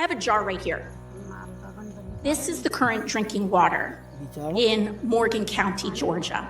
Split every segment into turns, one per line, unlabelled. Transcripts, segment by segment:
have a jar right here. This is the current drinking water in Morgan County, Georgia.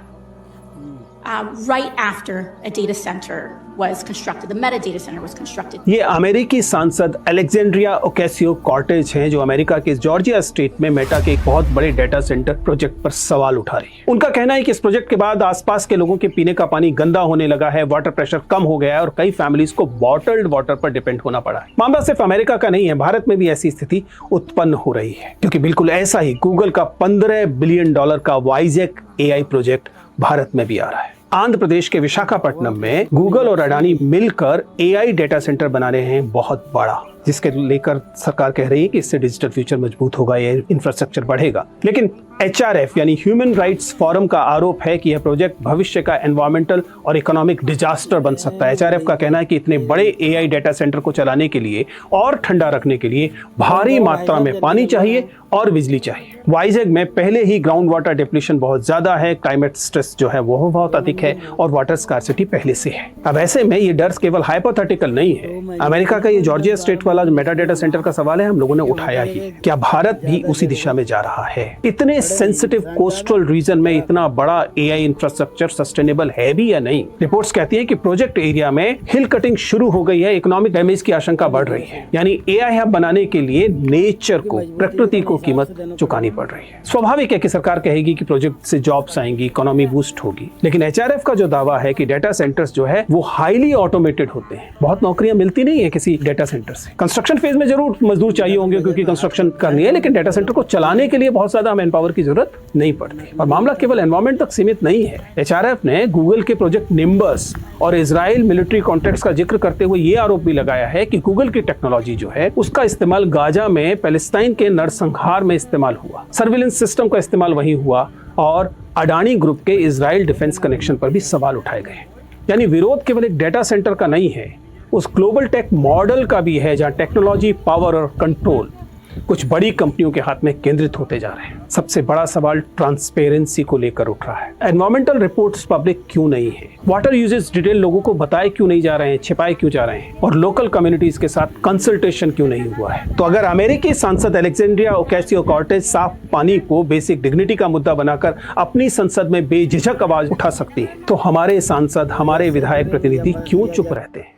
Right after a data center was constructed, the Meta data center was constructed.
ये अमेरिकी सांसद Alexandria ओकेसियो-कॉर्टेज हैं जो America के Georgia state में Meta के एक बहुत बड़े डेटा सेंटर प्रोजेक्ट पर सवाल उठा रही है। उनका कहना है कि इस प्रोजेक्ट के बाद आसपास के लोगों के पीने का पानी गंदा होने लगा है, वाटर प्रेशर कम हो गया है और कई फैमिलीज को बॉटल्ड वाटर पर डिपेंड होना पड़ा है। मामला सिर्फ अमेरिका का नहीं है, भारत में भी ऐसी स्थिति उत्पन्न हो रही है, क्योंकि बिल्कुल ऐसा ही गूगल का $15 बिलियन का वाइजेक एआई प्रोजेक्ट भारत में भी आ रहा है। आंध्र प्रदेश के विशाखापट्टनम में गूगल और अडानी मिलकर एआई डेटा सेंटर बना रहे हैं बहुत बड़ा, जिसके लेकर सरकार कह रही है कि इससे डिजिटल फ्यूचर मजबूत होगा, ये इंफ्रास्ट्रक्चर बढ़ेगा। लेकिन HRF यानी ह्यूमन राइट्स फोरम का आरोप है कि यह प्रोजेक्ट भविष्य का एनवायरमेंटल और इकोनॉमिक डिजास्टर बन सकता है। HRF का कहना है कि इतने बड़े एआई डेटा सेंटर को चलाने के लिए और ठंडा रखने के लिए भारी मात्रा में पानी चाहिए और बिजली चाहिए। वाइजेक में पहले ही ग्राउंड वाटर डिप्लीशन बहुत ज्यादा है, क्लाइमेट स्ट्रेस जो है वो बहुत अधिक है और वाटर स्कार्सिटी पहले से है। अब ऐसे में ये डर केवल हाइपोथेटिकल नहीं है। अमेरिका का ये जॉर्जिया स्टेट वाला जो मेटा डेटा सेंटर का सवाल है, हम लोगों ने उठाया ही। क्या भारत भी उसी दिशा में जा रहा है? इतने सेंसिटिव कोस्टल रीजन में इतना बड़ा एआई इंफ्रास्ट्रक्चर सस्टेनेबल है भी या नहीं? रिपोर्ट्स कहती है कि प्रोजेक्ट एरिया में हिल कटिंग शुरू हो गई है, इकोनॉमिक डैमेज की आशंका बढ़ रही है। यानी एआई हब बनाने के लिए नेचर को, प्रकृति को कीमत चुकानी पड़ रही है। स्वाभाविक है कि सरकार कहेगी कि प्रोजेक्ट से जॉब्स आएंगी, इकोनॉमी बूस्ट होगी, लेकिन HRF का जो दावा है कि डेटा सेंटर्स जो है वो हाईली ऑटोमेटेड होते हैं, बहुत नौकरियां मिलती नहीं है किसी डेटा सेंटर से। कंस्ट्रक्शन फेज में जरूर मजदूर चाहिए होंगे क्योंकि कंस्ट्रक्शन करनी है, लेकिन डेटा सेंटर को चलाने के लिए बहुत ज्यादा मैन पावर की जरूरत नहीं पड़ती। और मामला केवल एनवायरमेंट तक सीमित नहीं है। HRF ने गूगल के प्रोजेक्ट निम्बस और इजराइल मिलिट्री कॉन्ट्रैक्ट्स का जिक्र करते हुए ये आरोप भी लगाया है कि गूगल की टेक्नोलॉजी जो है उसका इस्तेमाल गाजा में पैलेस्टाइन के नरसंहार में इस्तेमाल हुआ, सर्विलेंस सिस्टम का इस्तेमाल वहीं हुआ और अडानी ग्रुप के इजराइल डिफेंस कनेक्शन पर भी सवाल उठाए गए। यानी विरोध केवल एक डेटा सेंटर का नहीं है, उस ग्लोबल टेक मॉडल का भी है जहां टेक्नोलॉजी, पावर और कंट्रोल कुछ बड़ी कंपनियों के हाथ में केंद्रित होते जा रहे हैं। सबसे बड़ा सवाल ट्रांसपेरेंसी को लेकर उठ रहा है। एनवायरमेंटल रिपोर्ट्स पब्लिक क्यों नहीं है? वाटर यूजेज डिटेल लोगों को बताए क्यों नहीं जा रहे हैं, छिपाए क्यों जा रहे हैं? और लोकल कम्युनिटीज के साथ कंसल्टेशन क्यों नहीं हुआ है? तो अगर अमेरिकी सांसद अलेक्जेंड्रिया ओकेसियो-कॉर्टेज साफ पानी को बेसिक डिग्निटी का मुद्दा बनाकर अपनी संसद में बेझिझक आवाज उठा सकती है, तो हमारे सांसद, हमारे विधायक प्रतिनिधि क्यों चुप रहते हैं?